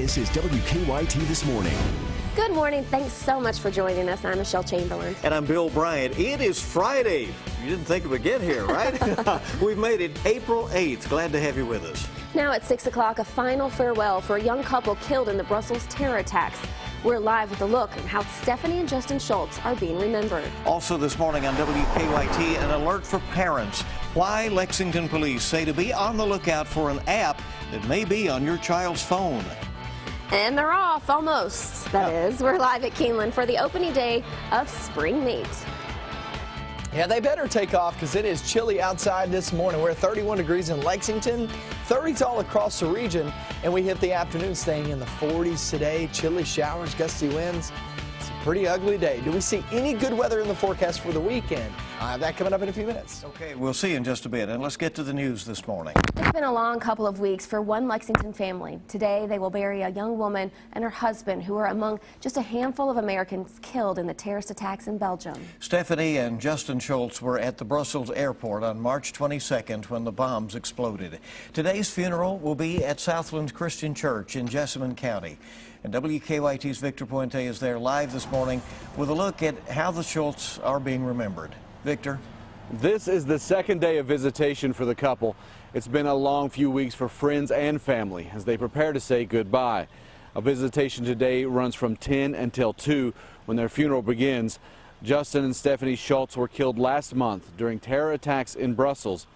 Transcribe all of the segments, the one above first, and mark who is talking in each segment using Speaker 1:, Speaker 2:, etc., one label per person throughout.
Speaker 1: This is WKYT This Morning.
Speaker 2: Good morning. Thanks so much for joining us. I'm Michelle Chamberlain.
Speaker 3: And I'm Bill Bryant. It is Friday. You didn't think it would get here, right? We've made it April 8th. Glad to have you with us.
Speaker 2: Now at 6 o'clock, a final farewell for a young couple killed in the Brussels terror attacks. We're live with a look at how Stephanie and Justin Schultz are being remembered.
Speaker 3: Also this morning on WKYT, an alert for parents. Why Lexington police say to be on the lookout for an app that may be on your child's phone.
Speaker 2: And they're off, almost. That is. We're live at Keeneland for the opening day of spring meet.
Speaker 4: Yeah, they better take off because it is chilly outside this morning. We're at 31 degrees in Lexington, 30s all across the region, and we hit the afternoon staying in the 40s today. Chilly showers, gusty winds. It's a pretty ugly day. Do we see any good weather in the forecast for the weekend? I'll have that coming up in a few minutes.
Speaker 3: Okay, we'll see in just a bit, and let's get to the news this morning.
Speaker 2: It's been a long couple of weeks for one Lexington family. Today, they will bury a young woman and her husband who are among just a handful of Americans killed in the terrorist attacks in Belgium.
Speaker 3: Stephanie and Justin Schultz were at the Brussels airport on March 22nd when the bombs exploded. Today's funeral will be at Southland Christian Church in Jessamine County. And WKYT's Victor Puente is there live this morning with a look at how the Schultz are being remembered. Victor?
Speaker 5: This is the second day of visitation for the couple. It's been a long few weeks for friends and family as they prepare to say goodbye. A visitation today runs from 10 until 2 when their funeral begins. Justin and Stephanie Schultz were killed last month during terror attacks in Brussels.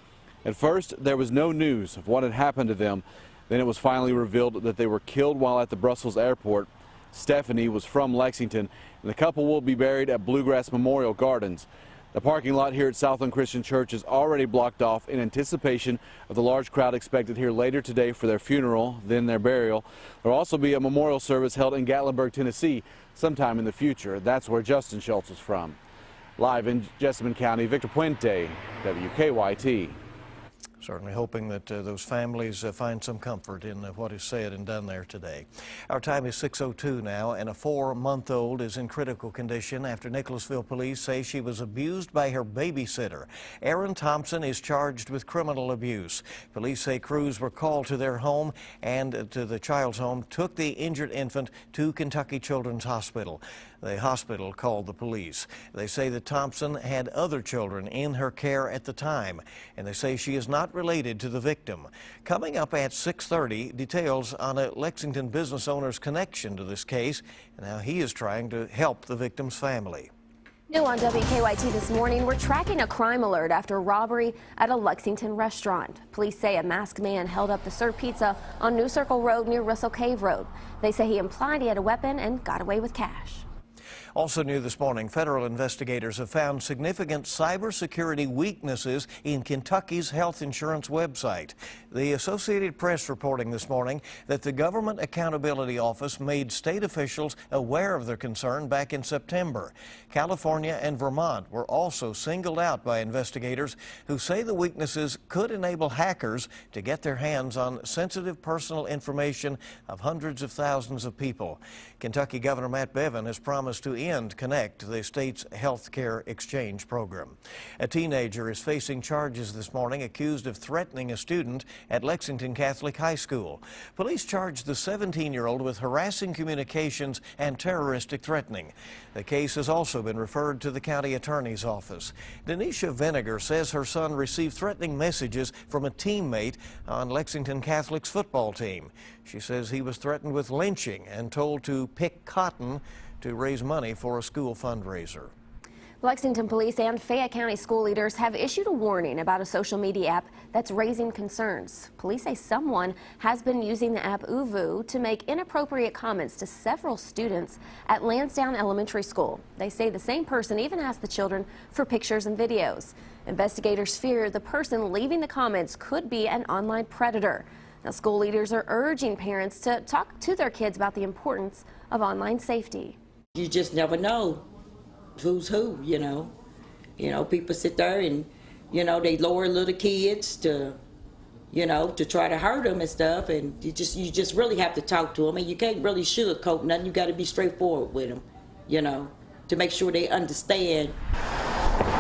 Speaker 5: At first, there was no news of what had happened to them. Then it was finally revealed that they were killed while at the Brussels airport. Stephanie was from Lexington, and the couple will be buried at Bluegrass Memorial Gardens. The parking lot here at Southland Christian Church is already blocked off in anticipation of the large crowd expected here later today for their funeral, then their burial. There will also be a memorial service held in Gatlinburg, Tennessee, sometime in the future. That's where Justin Schultz is from. Live in Jessamine County, Victor Puente, WKYT.
Speaker 3: Certainly hoping that those families find some comfort in what is said and done there today. Our time is 6:02 now, and a 4-month-old is in critical condition after Nicholasville police say she was abused by her babysitter. Erin Thompson is charged with criminal abuse. Police say crews were called to their home and to the child's home, took the injured infant to Kentucky Children's Hospital. The hospital called the police. They say that Thompson had other children in her care at the time, and they say she is not related to the victim. Coming up at 6:30, details on a Lexington business owner's connection to this case and how he is trying to help the victim's family.
Speaker 2: New on WKYT this morning, we're tracking a crime alert after a robbery at a Lexington restaurant. Police say a masked man held up to serve pizza on New Circle Road near Russell Cave Road. They say he implied he had a weapon and got away with cash.
Speaker 3: Also new this morning, federal investigators have found significant cybersecurity weaknesses in Kentucky's health insurance website. The Associated Press reporting this morning that the Government Accountability Office made state officials aware of their concern back in September. California and Vermont were also singled out by investigators who say the weaknesses could enable hackers to get their hands on sensitive personal information of hundreds of thousands of people. Kentucky Governor Matt Bevin has promised to end Connect, the state's health care exchange program. A teenager is facing charges this morning accused of threatening a student at Lexington Catholic High School. Police charged the 17-year-old with harassing communications and terroristic threatening. The case has also been referred to the county attorney's office. Denisha Vinegar says her son received threatening messages from a teammate on Lexington Catholic's football team. She says he was threatened with lynching and told to pick cotton to raise money for a school fundraiser.
Speaker 2: Lexington police and Fayette County school leaders have issued a warning about a social media app that's raising concerns. Police say someone has been using the app Uvu to make inappropriate comments to several students at Lansdowne Elementary School. They say the same person even asked the children for pictures and videos. Investigators fear the person leaving the comments could be an online predator. Now, school leaders are urging parents to talk to their kids about the importance of online safety.
Speaker 6: You just never know who's who, you know. People sit there and, they lower little kids to, to try to hurt them and stuff. And you just really have to talk to them. And you can't really sugarcoat nothing. You got to be straightforward with them, to make sure they understand.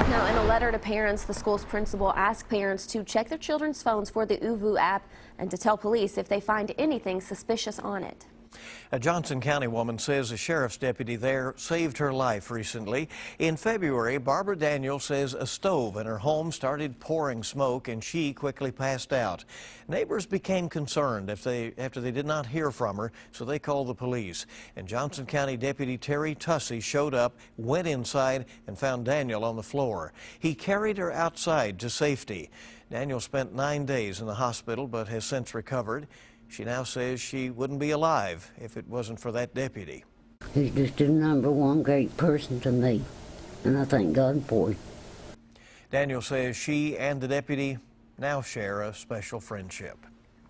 Speaker 2: Now, in a letter to parents, the school's principal asked parents to check their children's phones for the Uvu app and to tell police if they find anything suspicious on it.
Speaker 3: A Johnson County woman says a sheriff's deputy there saved her life recently. In February, Barbara Daniel says a stove in her home started pouring smoke and she quickly passed out. Neighbors became concerned after they did not hear from her, so they called the police. And Johnson County Deputy Terry Tussey showed up, went inside, and found Daniel on the floor. He carried her outside to safety. Daniel spent 9 days in the hospital but has since recovered. She now says she wouldn't be alive if it wasn't for that deputy.
Speaker 7: He's just a number one great person to me, and I thank God for him.
Speaker 3: Daniel says she and the deputy now share a special friendship.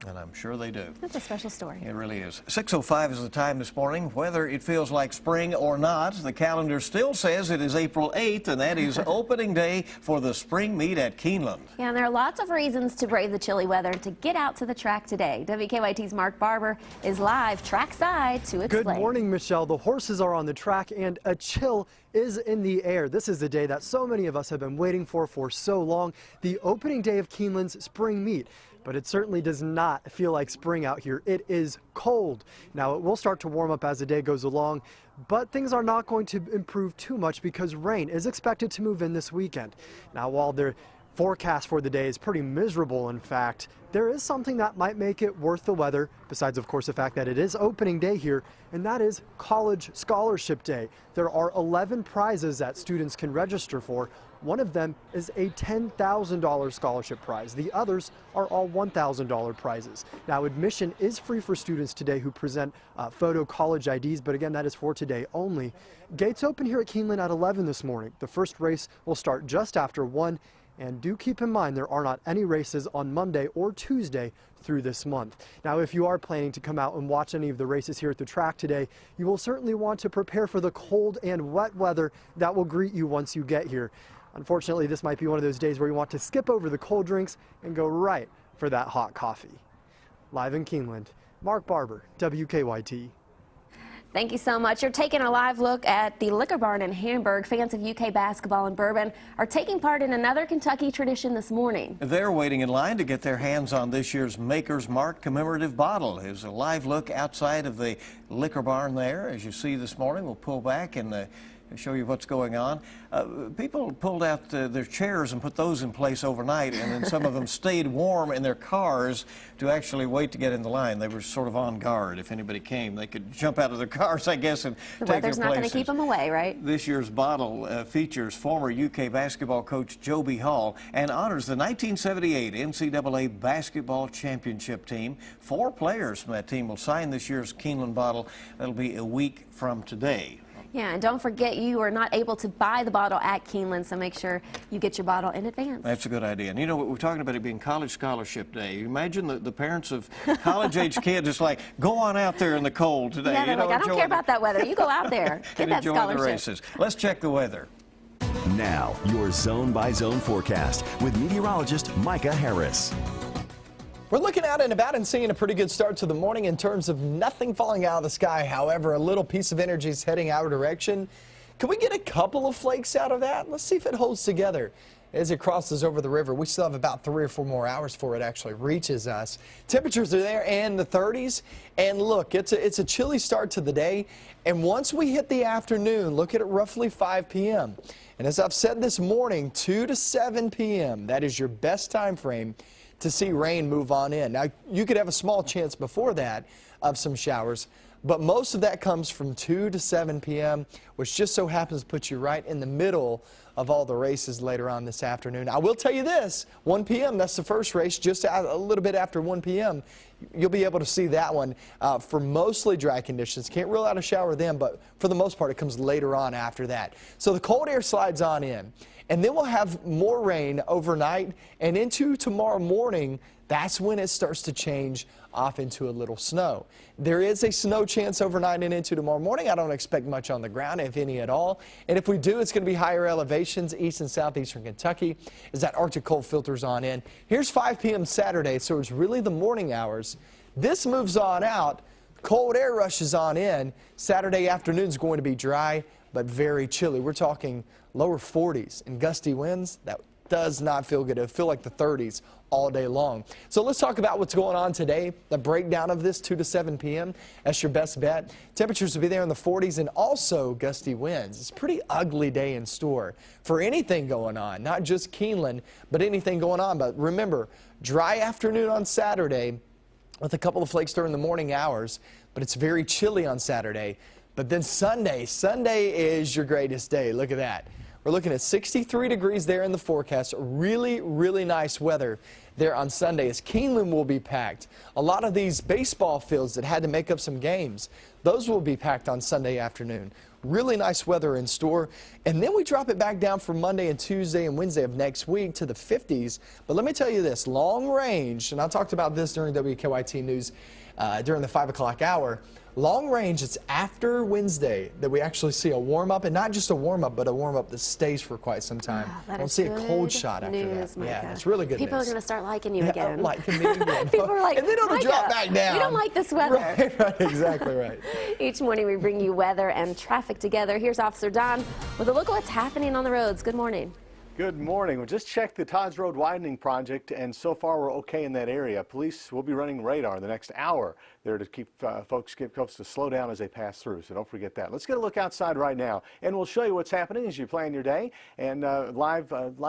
Speaker 3: And I'm sure they do.
Speaker 2: That's a special story.
Speaker 3: It really is. 6:05 is the time this morning. Whether it feels like spring or not, the calendar still says it is April 8th, and that is opening day for the spring meet at Keeneland.
Speaker 2: Yeah, and there are lots of reasons to brave the chilly weather and to get out to the track today. WKYT's Mark Barber is live trackside to explain.
Speaker 8: Good morning, Michelle. The horses are on the track and a chill is in the air. This is the day that so many of us have been waiting for so long, the opening day of Keeneland's spring meet. But it certainly does not feel like spring out here. It is cold. Now, it will start to warm up as the day goes along, but things are not going to improve too much because rain is expected to move in this weekend. Now, while the forecast for the day is pretty miserable, in fact, there is something that might make it worth the weather, besides, of course, the fact that it is opening day here, and that is College Scholarship Day. There are 11 prizes that students can register for. One of them is a $10,000 scholarship prize. The others are all $1,000 prizes. Now, admission is free for students today who present photo college IDs, but again, that is for today only. Gates open here at Keeneland at 11 this morning. The first race will start just after 1. And do keep in mind there are not any races on Monday or Tuesday through this month. Now, if you are planning to come out and watch any of the races here at the track today, you will certainly want to prepare for the cold and wet weather that will greet you once you get here. Unfortunately, this might be one of those days where you want to skip over the cold drinks and go right for that hot coffee. Live in Keeneland, Mark Barber, WKYT.
Speaker 2: Thank you so much. You're taking a live look at the Liquor Barn in Hamburg. Fans of UK basketball and bourbon are taking part in another Kentucky tradition this morning.
Speaker 3: They're waiting in line to get their hands on this year's Maker's Mark commemorative bottle. Here's a live look outside of the Liquor Barn there. As you see this morning, we'll pull back and show you what's going on. People pulled out their chairs and put those in place overnight, and then some of them stayed warm in their cars to actually wait to get in the line. They were sort of on guard. If anybody came, they could jump out of their cars, I guess, and take their places.
Speaker 2: The weather's not going to keep them away, right?
Speaker 3: This year's bottle features former UK basketball coach Joby Hall and honors the 1978 NCAA basketball championship team. 4 players from that team will sign this year's Keeneland bottle. That'll be a week from today.
Speaker 2: Yeah, and don't forget you are not able to buy the bottle at Keeneland, so make sure you get your bottle in advance.
Speaker 3: That's a good idea. And you know, we're talking about it being College Scholarship Day. You imagine the parents of college-age kids just like, go on out there in the cold today.
Speaker 2: Yeah, they're like, I don't care about that weather. You go out there. Get that
Speaker 3: enjoy
Speaker 2: scholarship.
Speaker 3: the races. Let's check the weather.
Speaker 1: Now, your zone-by-zone forecast with meteorologist Micah Harris.
Speaker 4: We're looking out and about and seeing a pretty good start to the morning in terms of nothing falling out of the sky. However, a little piece of energy is heading our direction. Can we get a couple of flakes out of that? Let's see if it holds together as it crosses over the river. We still have about 3 or 4 more hours before it actually reaches us. Temperatures are there in the 30s. And look, it's a chilly start to the day. And once we hit the afternoon, look at it roughly 5 p.m. And as I've said this morning, 2 to 7 p.m., that is your best time frame to see rain move on in. Now, you could have a small chance before that of some showers, but most of that comes from 2 to 7 p.m., which just so happens to put you right in the middle of all the races later on this afternoon. I will tell you this, 1 p.m., that's the first race, just a little bit after 1 p.m., you'll be able to see that one for mostly dry conditions. Can't rule out a shower then, but for the most part, it comes later on after that. So the cold air slides on in. And then we'll have more rain overnight, and into tomorrow morning, that's when it starts to change off into a little snow. There is a snow chance overnight and into tomorrow morning. I don't expect much on the ground, if any at all. And if we do, it's going to be higher elevations, east and southeastern Kentucky, as that Arctic cold filters on in. Here's 5 p.m. Saturday, so it's really the morning hours. This moves on out. Cold air rushes on in. Saturday afternoon is going to be dry, but very chilly. We're talking lower 40s and gusty winds that does not feel good. It'll feel like the 30s all day long. So let's talk about what's going on today. The breakdown of this 2 to 7 p.m. That's your best bet. Temperatures will be there in the 40s and also gusty winds. It's a pretty ugly day in store for anything going on, not just Keeneland, but anything going on. But remember, dry afternoon on Saturday with a couple of flakes during the morning hours, but it's very chilly on Saturday. But then Sunday is your greatest day. Look at that. We're looking at 63 degrees there in the forecast. Really, really nice weather there on Sunday as Keeneland will be packed. A lot of these baseball fields that had to make up some games, those will be packed on Sunday afternoon. Really nice weather in store. And then we drop it back down for Monday and Tuesday and Wednesday of next week to the 50s. But let me tell you this, long range, and I talked about this during WKYT News during the 5 o'clock hour. Long range, it's after Wednesday that we actually see a warm-up, and not just a warm-up, but a warm-up that stays for quite some time.
Speaker 2: That
Speaker 4: We'll
Speaker 2: is
Speaker 4: see a cold
Speaker 2: good
Speaker 4: shot after
Speaker 2: news,
Speaker 4: that.
Speaker 2: Micah.
Speaker 4: Yeah, it's really good
Speaker 2: People
Speaker 4: news.
Speaker 2: are going to start liking you again.
Speaker 4: Liking me again.
Speaker 2: People are like,
Speaker 4: and then it'll
Speaker 2: Micah,
Speaker 4: drop back down.
Speaker 2: we don't like this weather.
Speaker 4: Right, exactly right.
Speaker 2: Each morning we bring you weather and traffic together. Here's Officer Don with a look at what's happening on the roads. Good morning.
Speaker 9: Good morning. We just checked the Todd's Road widening project, and so far we're okay in that area. Police will be running radar in the next hour there to keep folks to slow down as they pass through, so don't forget that. Let's get a look outside right now, and we'll show you what's happening as you plan your day. And live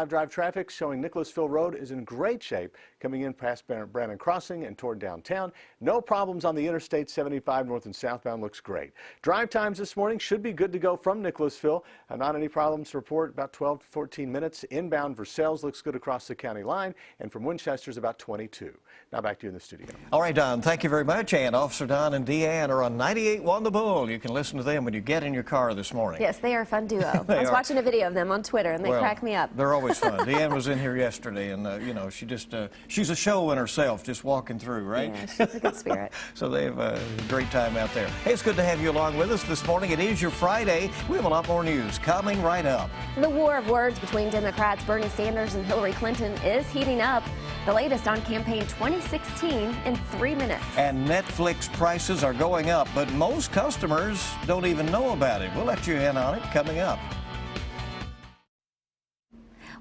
Speaker 9: drive traffic showing Nicholasville Road is in great shape coming in past Brandon Crossing and toward downtown. No problems on the Interstate 75 north and southbound. Looks great. Drive times this morning should be good to go from Nicholasville. Not any problems to report, about 12 to 14 minutes. Inbound Versailles looks good across the county line, and from Winchester's about 22. Now back to you in the studio.
Speaker 3: All right, Don, thank you very much. And Officer Don and Deanne are on 98.1 The Bull. You can listen to them when you get in your car this morning.
Speaker 2: Yes, they are a fun duo. I was watching a video of them on Twitter, and they crack me up.
Speaker 3: They're always fun. Deanne was in here yesterday, and, you know, she's a show in herself, just walking through, right?
Speaker 2: Yeah, she's a good spirit.
Speaker 3: So they have a great time out there. Hey, it's good to have you along with us this morning. It is your Friday. We have a lot more news coming right up.
Speaker 2: The war of words between Democrats Bernie Sanders and Hillary Clinton is heating up. The latest on campaign 2016 in 3 minutes.
Speaker 3: And Netflix prices are going up, but most customers don't even know about it. We'll let you in on it coming up.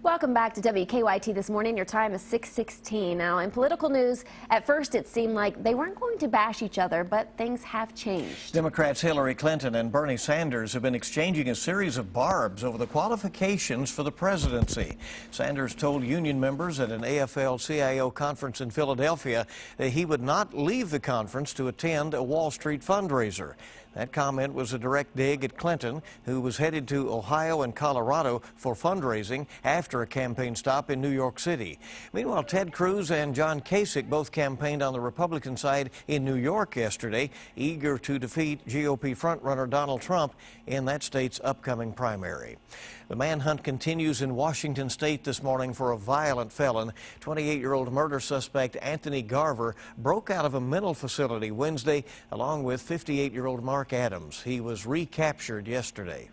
Speaker 2: Welcome back to WKYT this morning. Your time is 6:16. Now, in political news, at first it seemed like they weren't going to bash each other, but things have changed.
Speaker 3: Democrats Hillary Clinton and Bernie Sanders have been exchanging a series of barbs over the qualifications for the presidency. Sanders told union members at an AFL-CIO conference in Philadelphia that he would not leave the conference to attend a Wall Street fundraiser. That comment was a direct dig at Clinton, who was headed to Ohio and Colorado for fundraising after a campaign stop in New York City. Meanwhile, Ted Cruz and John Kasich both campaigned on the Republican side in New York yesterday, eager to defeat GOP frontrunner Donald Trump in that state's upcoming primary. The manhunt continues in Washington state this morning for a violent felon. 28-year-old murder suspect Anthony Garver broke out of a mental facility Wednesday along with 58-year-old Mark Adams. He was recaptured yesterday.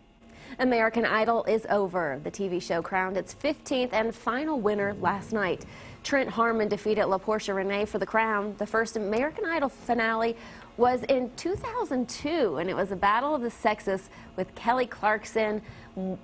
Speaker 2: American Idol is over. The TV show crowned its 15th and final winner last night. Trent Harmon defeated LaPortia Renee for the crown. The first American Idol finale was in 2002, and it was a battle of the sexes with Kelly Clarkson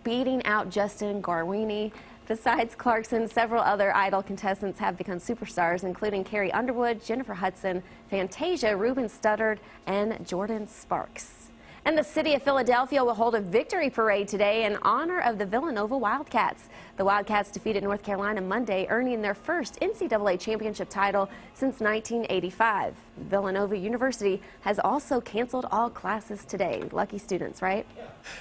Speaker 2: beating out Justin Garwini. Besides Clarkson, several other Idol contestants have become superstars, including Carrie Underwood, Jennifer Hudson, Fantasia, Ruben Studdard, and Jordan Sparks. And the city of Philadelphia will hold a victory parade today in honor of the Villanova Wildcats. The Wildcats defeated North Carolina Monday, earning their first NCAA championship title since 1985. Villanova University has also canceled all classes today. Lucky students, right?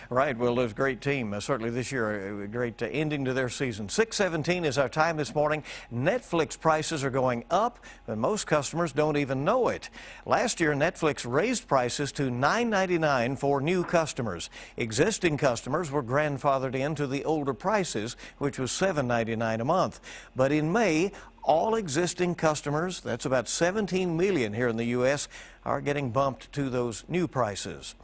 Speaker 3: Right. Well, it was a great team. Certainly this year, a great ending to their season. 6:17 is our time this morning. Netflix prices are going up, but most customers don't even know it. Last year, Netflix raised prices to $9.99 for new customers. Existing customers were grandfathered into the older prices, which was $7.99 a month. But in May, all existing customers, that's about 17 million here in the U.S., are getting bumped to those new prices.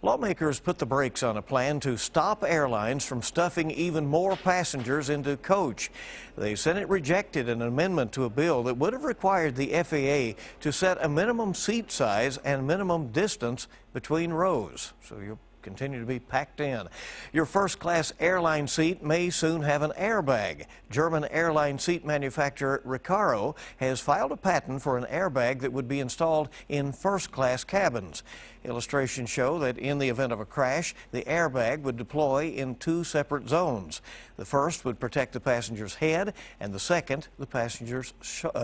Speaker 3: Lawmakers put the brakes on a plan to stop airlines from stuffing even more passengers into coach. The Senate rejected an amendment to a bill that would have required the FAA to set a minimum seat size and minimum distance between rows. So you'll continue to be packed in. Your first-class airline seat may soon have an airbag. German airline seat manufacturer Recaro has filed a patent for an airbag that would be installed in first-class cabins. Illustrations show that in the event of a crash, the airbag would deploy in two separate zones. The first would protect the passenger's head, and the second, the passenger's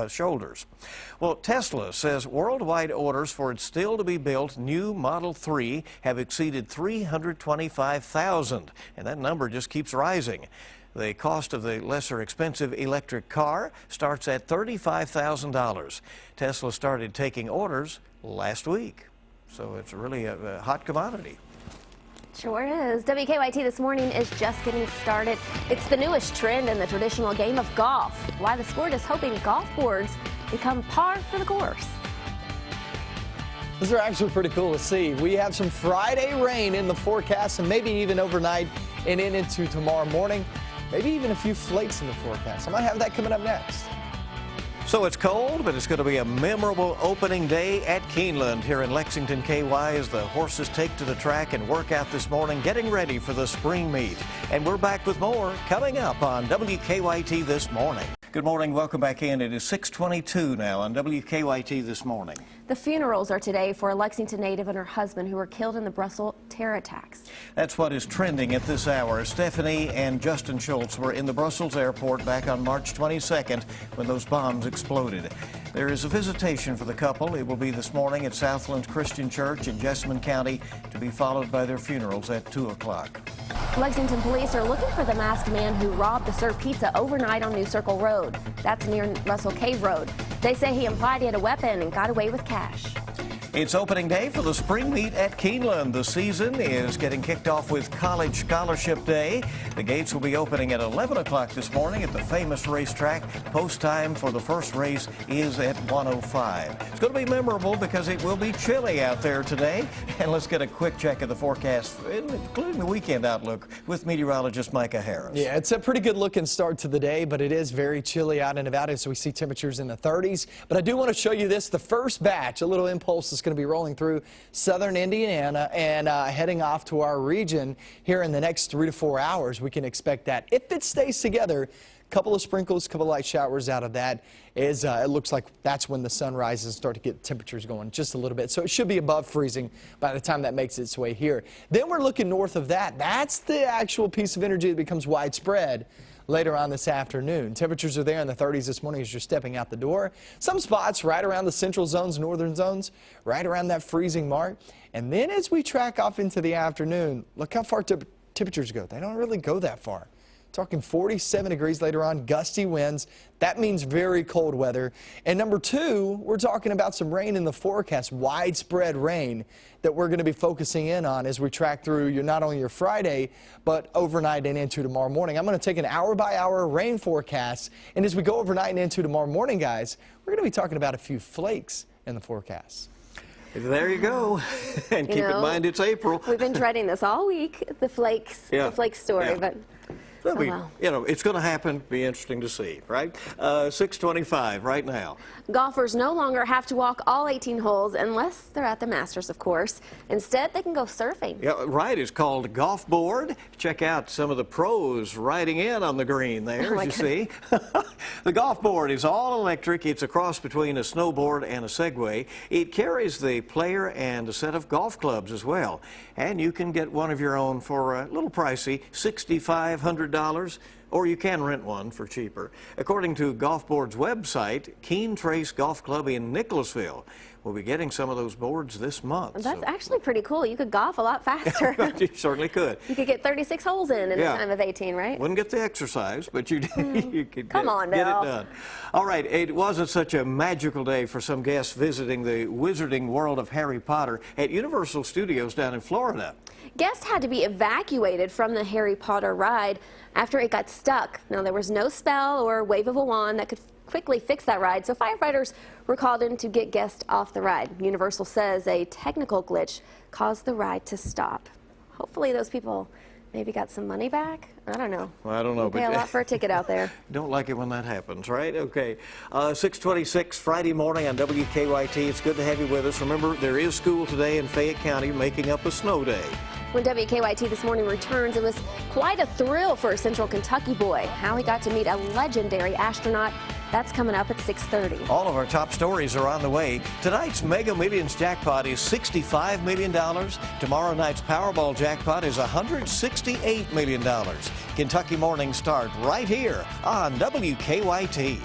Speaker 3: shoulders. Well, Tesla says worldwide orders for its still-to-be-built new Model 3 have exceeded 325,000, and that number just keeps rising. The cost of the lesser expensive electric car starts at $35,000. Tesla started taking orders last week. So it's really a hot commodity.
Speaker 2: Sure is. WKYT This Morning is just getting started. It's the newest trend in the traditional game of golf. Why the sport is hoping golf boards become par for the course.
Speaker 4: These are actually pretty cool to see. We have some Friday rain in the forecast and maybe even overnight and into tomorrow morning. Maybe even a few flakes in the forecast. I might have that coming up next.
Speaker 3: So it's cold, but it's going to be a memorable opening day at Keeneland here in Lexington, KY, as the horses take to the track and work out this morning, getting ready for the spring meet. And we're back with more coming up on WKYT This Morning. Good morning. Welcome back in. It is 6:22 now on WKYT This Morning.
Speaker 2: The funerals are today for a Lexington native and her husband who were killed in the Brussels terror attacks.
Speaker 3: That's what is trending at this hour. Stephanie and Justin Schultz were in the Brussels airport back on March 22nd when those bombs exploded. There is a visitation for the couple. It will be this morning at Southland Christian Church in Jessamine County, to be followed by their funerals at 2 o'clock.
Speaker 2: Lexington police are looking for the masked man who robbed the Sir Pizza overnight on New Circle Road. That's near Russell Cave Road. They say he implied he had a weapon and got away with cash.
Speaker 3: It's opening day for the spring meet at Keeneland. The season is getting kicked off with College Scholarship Day. The gates will be opening at 11 o'clock this morning at the famous racetrack. Post time for the first race is at 1:05. It's going to be memorable because it will be chilly out there today. And let's get a quick check of the forecast, including the weekend outlook, with meteorologist Micah Harris.
Speaker 4: Yeah, it's a pretty good looking start to the day, but it is very chilly out and about as we see temperatures in the 30s. But I do want to show you this, the first batch, a little impulse is going to be rolling through southern Indiana and heading off to our region here in the next 3 to 4 hours. We can expect that. If it stays together, couple of sprinkles, couple of light showers out of that. It looks like that's when the sun rises and start to get temperatures going just a little bit. So it should be above freezing by the time that makes its way here. Then we're looking north of that. That's the actual piece of energy that becomes widespread later on this afternoon. Temperatures are there in the 30s this morning as you're stepping out the door. Some spots right around the central zones, northern zones, right around that freezing mark. And then as we track off into the afternoon, look how far temperatures go. They don't really go that far. Talking 47 degrees later on, gusty winds. That means very cold weather. And number two, we're talking about some rain in the forecast, widespread rain that we're going to be focusing in on as we track through not only your Friday, but overnight and into tomorrow morning. I'm going to take an hour-by-hour rain forecast. And as we go overnight and into tomorrow morning, guys, we're going to be talking about a few flakes in the forecast.
Speaker 3: There you go. And keep in mind it's April.
Speaker 2: We've been dreading this all week, the flakes, the flake story, but
Speaker 3: it's going to happen. Be interesting to see, right? 6:25 right now.
Speaker 2: Golfers no longer have to walk all 18 holes unless they're at the Masters, of course. Instead, they can go surfing.
Speaker 3: Yeah, right. It's called Golf Board. Check out some of the pros riding in on the green there, as you see. The Golf Board is all electric. It's a cross between a snowboard and a Segway. It carries the player and a set of golf clubs as well. And you can get one of your own for a little pricey, $6,500. Or you can rent one for cheaper. According to Golf Board's website, Keen Trace Golf Club in Nicholasville will be getting some of those boards this month.
Speaker 2: That's actually pretty cool. You could golf a lot faster.
Speaker 3: You certainly could.
Speaker 2: You could get 36 holes in a time of 18, right?
Speaker 3: Wouldn't get the exercise, but you could
Speaker 2: Come on,
Speaker 3: get it
Speaker 2: Bill.
Speaker 3: done. All right, it wasn't such a magical day for some guests visiting the wizarding world of Harry Potter at Universal Studios down in Florida.
Speaker 2: Guests had to be evacuated from the Harry Potter ride after it got stuck. Now, there was no spell or wave of a wand that could quickly fix that ride, so firefighters were called in to get guests off the ride. Universal says a technical glitch caused the ride to stop. Hopefully those people Maybe got some money back? I don't know.
Speaker 3: Well, I don't know.
Speaker 2: You pay a lot for a ticket out there.
Speaker 3: Don't like it when that happens, right? Okay. 6:26 Friday morning on WKYT. It's good to have you with us. Remember, there is school today in Fayette County, making up a snow day.
Speaker 2: When WKYT This Morning returns, it was quite a thrill for a Central Kentucky boy. How he got to meet a legendary astronaut, that's coming up at 6:30.
Speaker 3: All of our top stories are on the way. Tonight's Mega Millions jackpot is $65 million. Tomorrow night's Powerball jackpot is $168 million. Kentucky mornings start right here on WKYT.